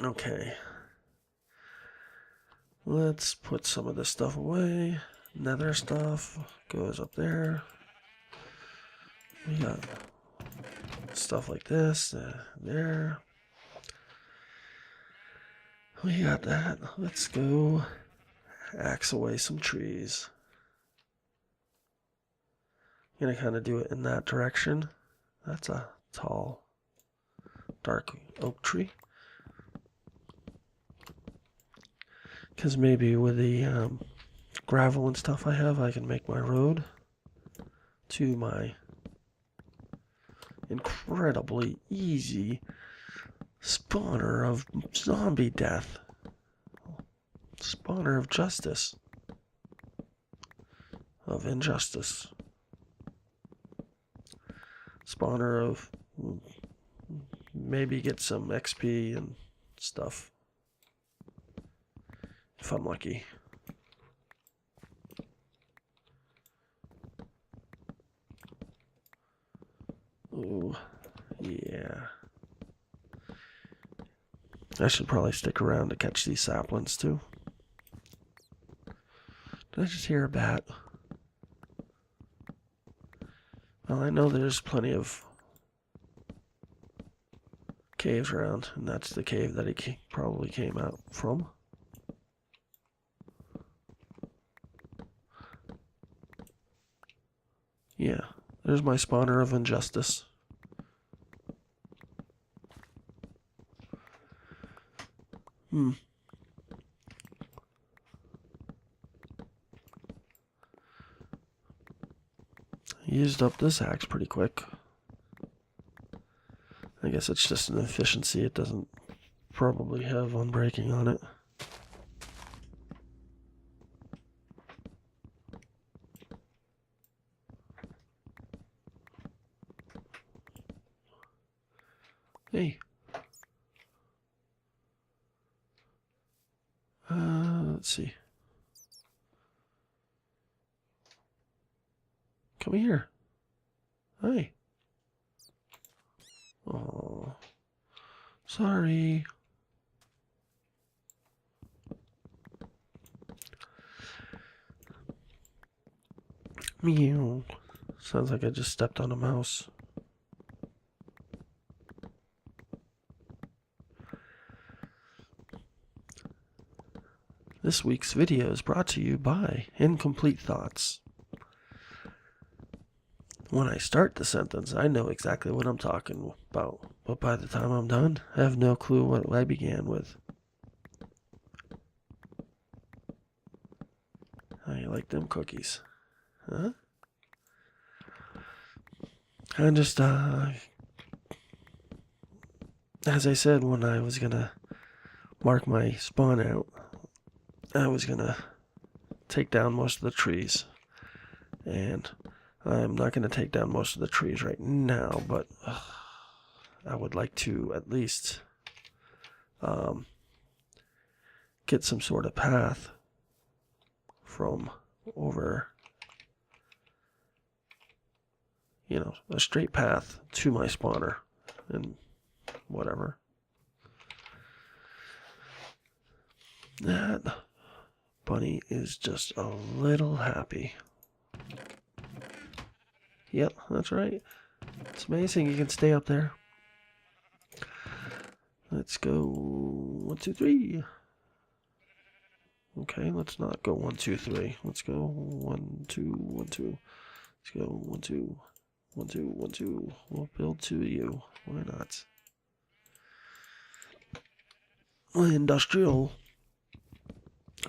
Okay. Let's put some of this stuff away. Nether stuff goes up there. We got stuff like this, there. We got that. Let's go axe away some trees. I'm gonna kind of do it in that direction. That's a tall, dark oak tree. Because maybe with the gravel and stuff I have, I can make my road to my incredibly easy spawner of zombie death. Spawner of justice. Of injustice. Spawner of maybe get some XP and stuff. If I'm lucky. Ooh, yeah. I should probably stick around to catch these saplings too. Did I just hear a bat? Well, I know there's plenty of caves around, and that's the cave that he probably came out from. Yeah, there's my spawner of injustice. Used up this axe pretty quick. I guess it's just an efficiency. It doesn't probably have unbreaking on it. Hey. Let's see. Come here. Hi. Oh, sorry. Meow. Sounds like I just stepped on a mouse. This week's video is brought to you by Incomplete Thoughts. When I start the sentence, I know exactly what I'm talking about, but by the time I'm done, I have no clue what I began with. How you like them cookies? Huh? I just, as I said when I was gonna mark my spawn out, I was gonna take down most of the trees, and I'm not going to take down most of the trees right now, but I would like to at least get some sort of path from over, you know, a straight path to my spawner and whatever. That bunny is just a little happy. Yep, that's right. It's amazing you can stay up there. Let's go 1, 2, 3. Okay, let's not go 1, 2, 3. Let's go 1, 2, 1, 2. Let's go 1, 2, 1, 2, 1, 2. We'll build 2 of you. Why not? Industrial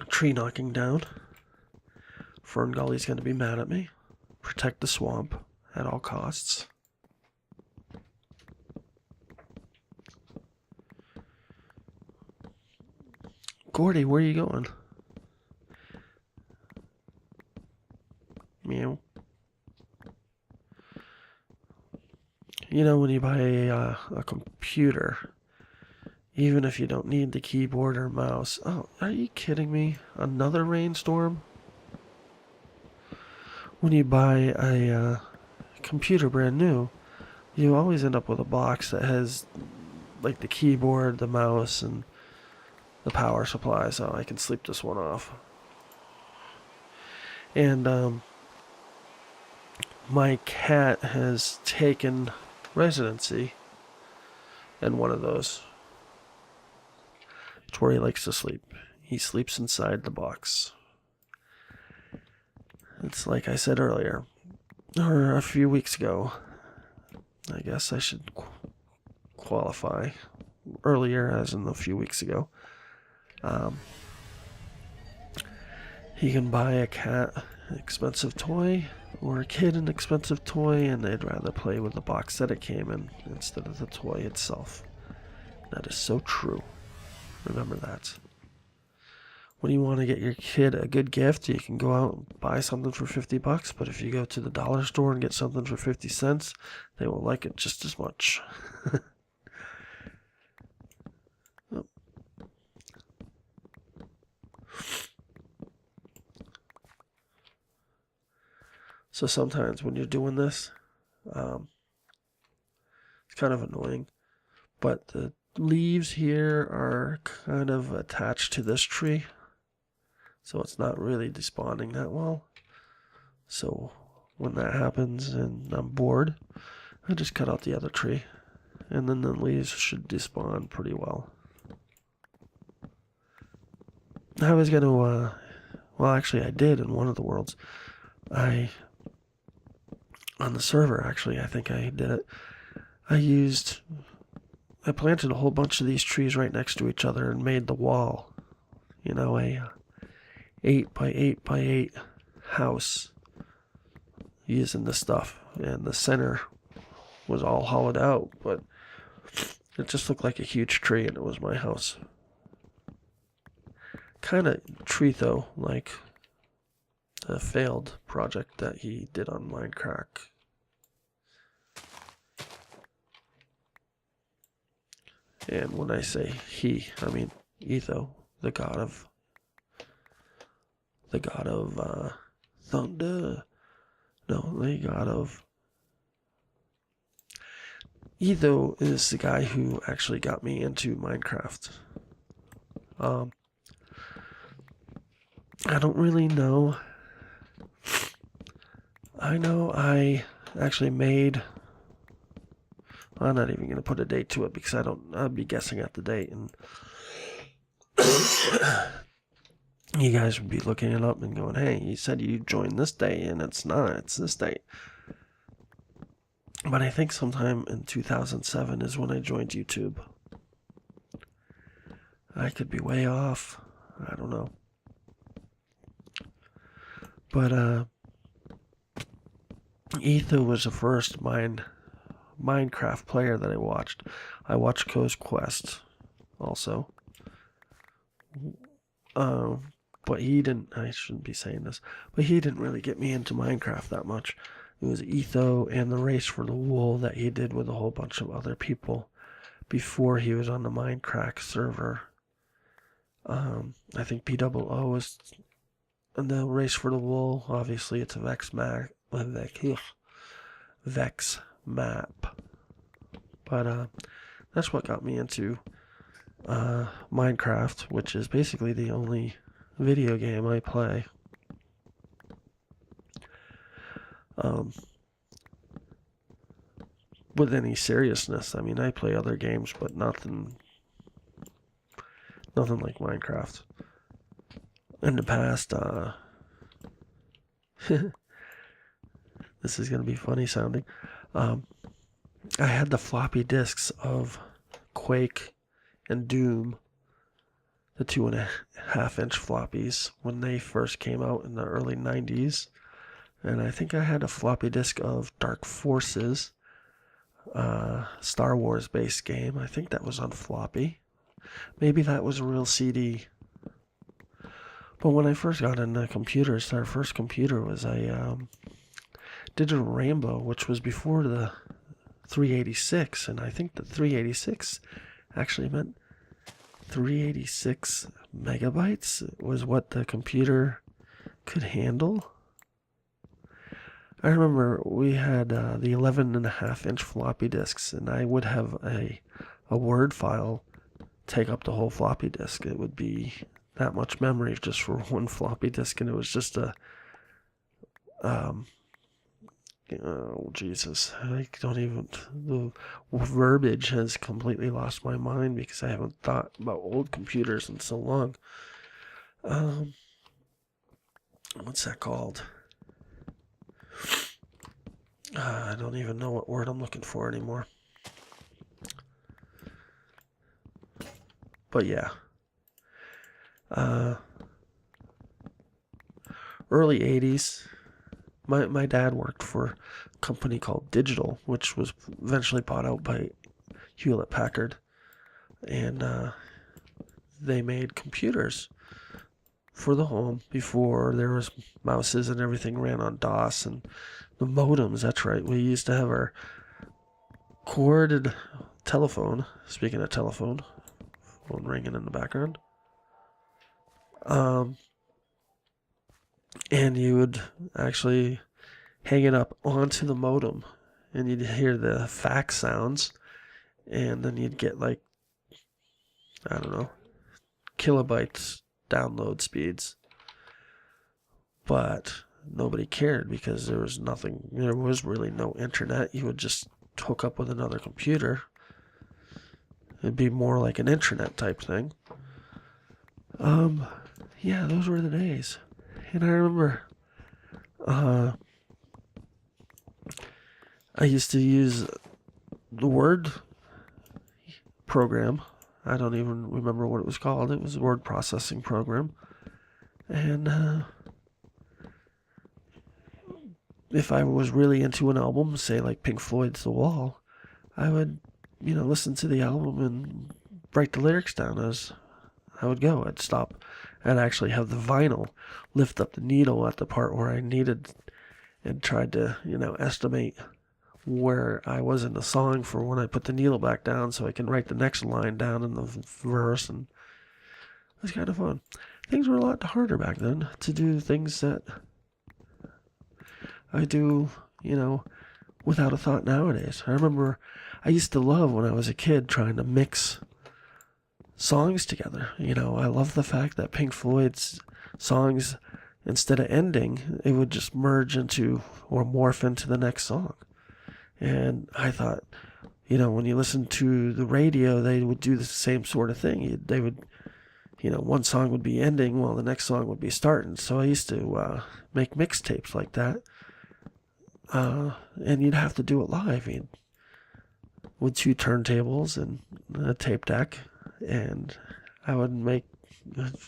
tree knocking down. Fern Gully's gonna be mad at me. Protect the swamp at all costs. Gordy, where are you going? Meow. You know, when you buy a computer, even if you don't need the keyboard or mouse. Oh, are you kidding me? Another rainstorm? When you buy a computer brand new, you always end up with a box that has like the keyboard, the mouse, and the power supply so I can sleep this one off. And my cat has taken residency in one of those. It's where he likes to sleep. He sleeps inside the box. It's like I said earlier, or a few weeks ago. I guess I should qualify earlier, as in a few weeks ago. He can buy a cat an expensive toy, or a kid an expensive toy, and they'd rather play with the box that it came in instead of the toy itself. That is so true. Remember that. When you want to get your kid a good gift, you can go out and buy something for $50, but if you go to the dollar store and get something for 50 cents, they will like it just as much. So sometimes when you're doing this, it's kind of annoying, but the leaves here are kind of attached to this tree, so it's not really despawning that well. So when that happens and I'm bored, I just cut out the other tree, and then the leaves should despawn pretty well. I was going to, well, actually I did in one of the worlds. On the server, actually, I think I did it. I planted a whole bunch of these trees right next to each other and made the wall. You know, a 8 by 8 by 8 house using this stuff. And the center was all hollowed out, but it just looked like a huge tree, and it was my house. Kind of tree, though, like a failed project that he did on Minecraft. And when I say he, I mean Etho, the god of thunder. No, the god of Etho is the guy who actually got me into Minecraft. I don't really know. I know I actually made... I'm not even going to put a date to it because I'd be guessing at the date, and you guys would be looking it up and going, hey, you said you joined this day, and it's not, it's this date. But I think sometime in 2007 is when I joined YouTube. I could be way off. I don't know. But Etho was the first Minecraft player that I watched. I watched Co's Quest also. But he didn't, I shouldn't be saying this, but he didn't really get me into Minecraft that much. It was Etho and the Race for the Wool that he did with a whole bunch of other people before he was on the Minecraft server. I think POO was in the Race for the Wool. Obviously, it's a Vex map. But that's what got me into Minecraft, which is basically the only video game I play. With any seriousness. I mean, I play other games, but nothing like Minecraft. In the past, this is going to be funny sounding. I had the floppy disks of Quake and Doom, the 2.5-inch floppies, when they first came out in the early 90s. And I think I had a floppy disk of Dark Forces, Star Wars based game. I think that was on floppy. Maybe that was a real CD. But when I first got into computers, our first computer was a Digital Rainbow, which was before the 386, and I think the 386 actually meant 386 megabytes was what the computer could handle. I remember we had the 11.5-inch floppy disks, and I would have a Word file take up the whole floppy disk. It would be that much memory just for one floppy disk, and it was just oh Jesus, I don't even, the verbiage has completely lost my mind because I haven't thought about old computers in so long. What's that called? I don't even know what word I'm looking for anymore. But yeah. Early 80s, my dad worked for a company called Digital, which was eventually bought out by Hewlett-Packard. And they made computers for the home before there was mouses and everything ran on DOS and the modems. That's right. We used to have our corded telephone. Speaking of telephone, phone ringing in the background. And you would actually hang it up onto the modem, and you'd hear the fax sounds, and then you'd get like, I don't know, kilobytes download speeds. But nobody cared because there was really no internet. You would just hook up with another computer. It'd be more like an intranet type thing. Yeah, those were the days. And I remember, I used to use the Word program. I don't even remember what it was called. It was a word processing program. And if I was really into an album, say like Pink Floyd's The Wall, I would, listen to the album and write the lyrics down as I would go. I'd stop and actually have the vinyl lift up the needle at the part where I needed and tried to, estimate where I was in the song for when I put the needle back down so I can write the next line down in the verse. And it was kind of fun. Things were a lot harder back then to do things that I do, without a thought nowadays. I remember I used to love when I was a kid trying to mix songs together. I love the fact that Pink Floyd's songs, instead of ending, it would just merge into or morph into the next song. And I thought, when you listen to the radio, they would do the same sort of thing. They would, one song would be ending while the next song would be starting. So I used to make mixtapes like that. And you'd have to do it live. With 2 turntables and a tape deck. And I would make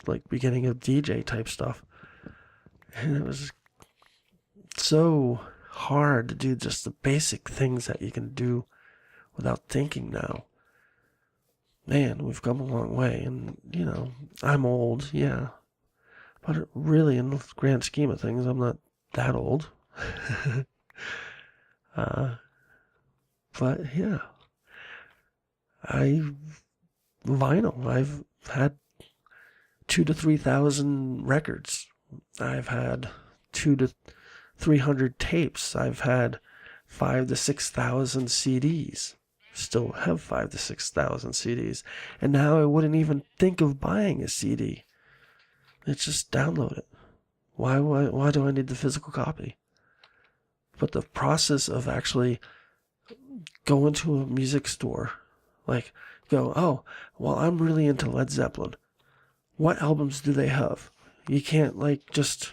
like beginning of DJ type stuff. And it was so hard to do just the basic things that you can do without thinking now. Man, we've come a long way. And, I'm old, yeah. But really, in the grand scheme of things, I'm not that old. But yeah. Vinyl. I've had 2,000 to 3,000 records. I've had 200 to 300 tapes. I've had 5,000 to 6,000 CDs. Still have 5,000 to 6,000 CDs. And now I wouldn't even think of buying a CD. It's just download it. Why do I need the physical copy? But the process of actually going to a music store, like, oh, well, I'm really into Led Zeppelin. What albums do they have? You can't, just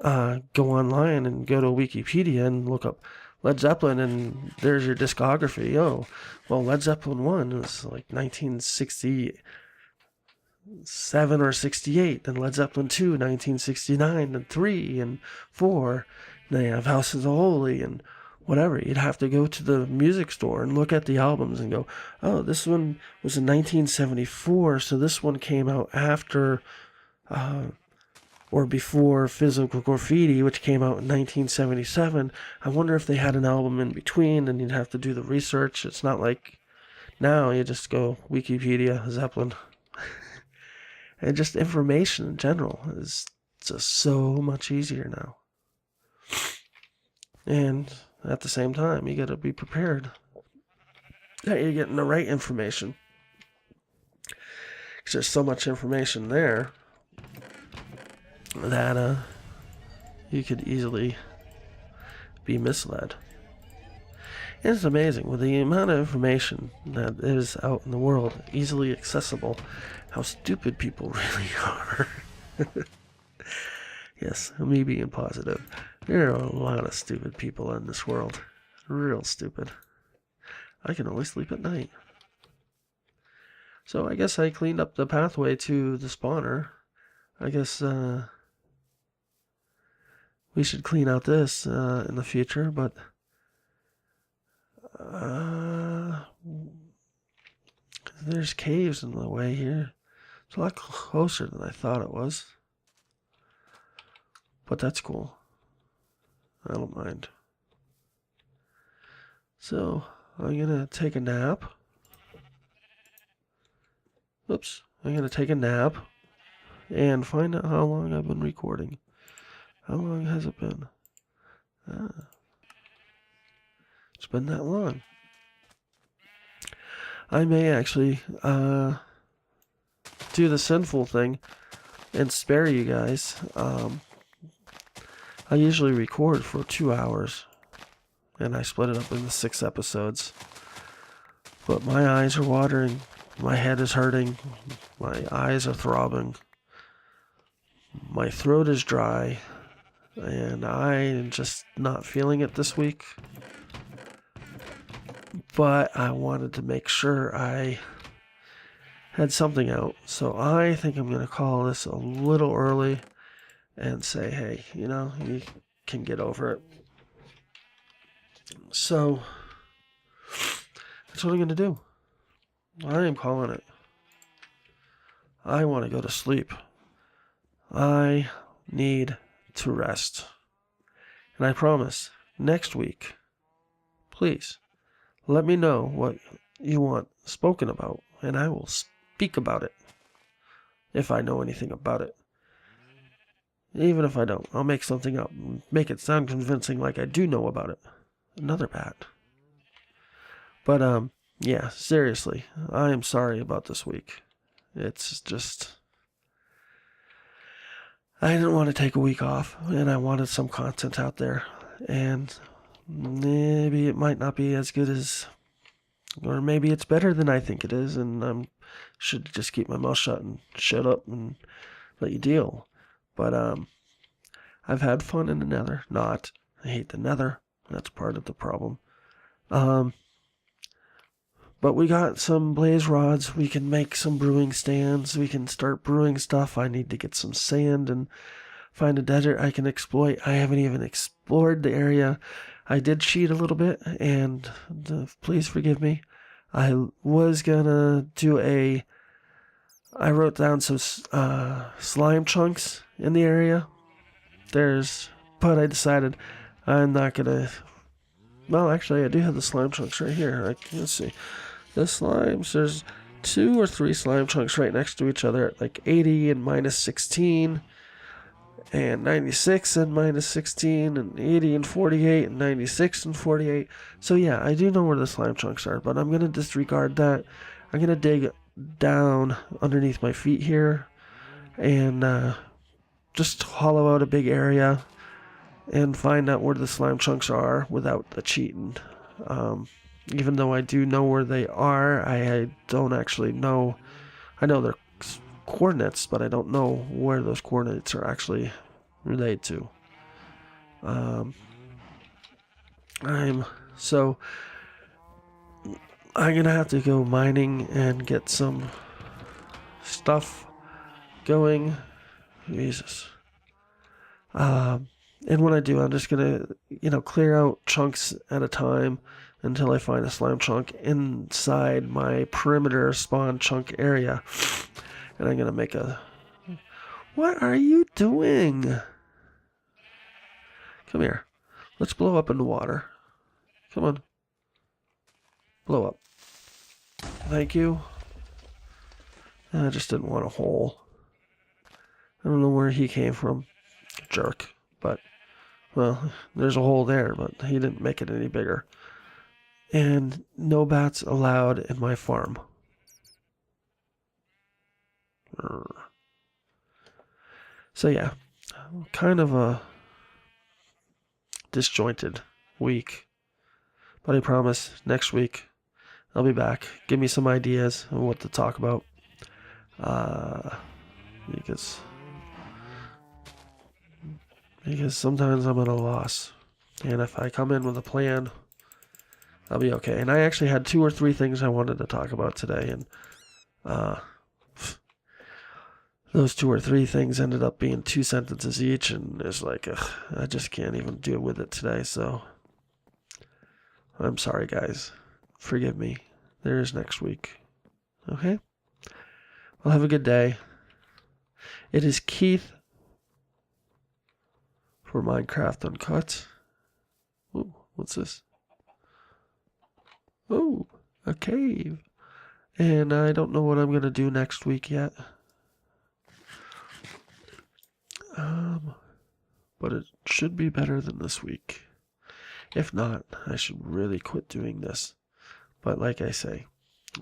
go online and go to Wikipedia and look up Led Zeppelin and there's your discography. Oh, well, Led Zeppelin 1 is 1967 or 68, then Led Zeppelin 2, 1969, and 3 and 4. And they have House of the Holy and whatever. You'd have to go to the music store and look at the albums and go, oh, this one was in 1974, so this one came out after or before Physical Graffiti, which came out in 1977. I wonder if they had an album in between, and you'd have to do the research. It's not like now you just go Wikipedia, Zeppelin. And just information in general is just so much easier now. And at the same time, you got to be prepared that you're getting the right information. 'Cause there's so much information there that you could easily be misled. And it's amazing with the amount of information that is out in the world, easily accessible, how stupid people really are. Yes, me being positive. There are a lot of stupid people in this world. Real stupid. I can only sleep at night. So I guess I cleaned up the pathway to the spawner. I guess we should clean out this in the future, but there's caves in the way here. It's a lot closer than I thought it was. But that's cool. I don't mind. So, I'm gonna take a nap. Oops. I'm gonna take a nap and find out how long I've been recording. How long has it been? It's been that long. I may actually do the sinful thing and spare you guys. I usually record for 2 hours, and I split it up into 6 episodes. But my eyes are watering, my head is hurting, my eyes are throbbing, my throat is dry, and I am just not feeling it this week. But I wanted to make sure I had something out. So I think I'm going to call this a little early and say, hey, you can get over it. So that's what I'm going to do. I am calling it. I want to go to sleep. I need to rest. And I promise, next week, please, let me know what you want spoken about, and I will speak about it if I know anything about it. Even if I don't, I'll make something up, make it sound convincing like I do know about it. Another bat. But, yeah, seriously, I am sorry about this week. It's just, I didn't want to take a week off, and I wanted some content out there, and maybe it might not be as good as, or maybe it's better than I think it is, and I should just keep my mouth shut and shut up and let you deal. But I've had fun in the nether. Not. I hate the nether. That's part of the problem. But we got some blaze rods. We can make some brewing stands. We can start brewing stuff. I need to get some sand and find a desert I can exploit. I haven't even explored the area. I did cheat a little bit, and please forgive me. I was gonna do I wrote down some slime chunks in the area. But I decided I'm not gonna. Well, actually, I do have the slime chunks right here. Let's see. The slimes, there's 2 or 3 slime chunks right next to each other at like 80 and minus 16, and 96 and minus 16, and 80 and 48, and 96 and 48. So yeah, I do know where the slime chunks are, but I'm gonna disregard that. I'm gonna dig down underneath my feet here and just hollow out a big area and find out where the slime chunks are without the cheating. Even though I do know where they are, I don't actually know. I know their coordinates, but I don't know where those coordinates are actually related to. I'm gonna have to go mining and get some stuff going. Jesus. And when I do, I'm just gonna, clear out chunks at a time until I find a slime chunk inside my perimeter spawn chunk area. And I'm gonna make What are you doing? Come here. Let's blow up in the water. Come on. Blow up. Thank you. I just didn't want a hole. I don't know where he came from. Jerk. But, well, there's a hole there, but he didn't make it any bigger. And no bats allowed in my farm. So yeah, kind of a disjointed week. But I promise next week I'll be back. Give me some ideas on what to talk about. Because sometimes I'm at a loss. And if I come in with a plan, I'll be okay. And I actually had 2 or 3 things I wanted to talk about today. And those 2 or 3 things ended up being 2 sentences each. And it's like, I just can't even deal with it today. So I'm sorry, guys. Forgive me. There is next week. Okay? Well, have a good day. It is Keith for Minecraft Uncut. Ooh, what's this? Oh, a cave. And I don't know what I'm going to do next week yet. But it should be better than this week. If not, I should really quit doing this. But like I say,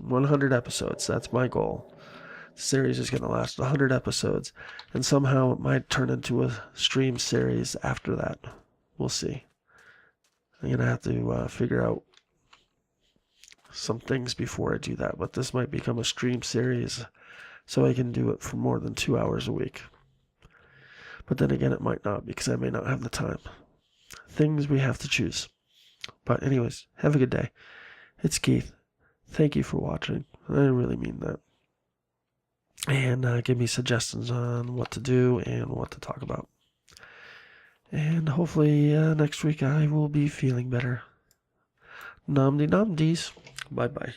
100 episodes, that's my goal. The series is going to last 100 episodes, and somehow it might turn into a stream series after that. We'll see. I'm going to have to figure out some things before I do that, but this might become a stream series so I can do it for more than 2 hours a week. But then again, it might not, because I may not have the time. Things we have to choose. But anyways, have a good day. It's Keith. Thank you for watching. I really mean that. And give me suggestions on what to do and what to talk about. And hopefully next week I will be feeling better. Nom-de-nom-dees. Bye-bye.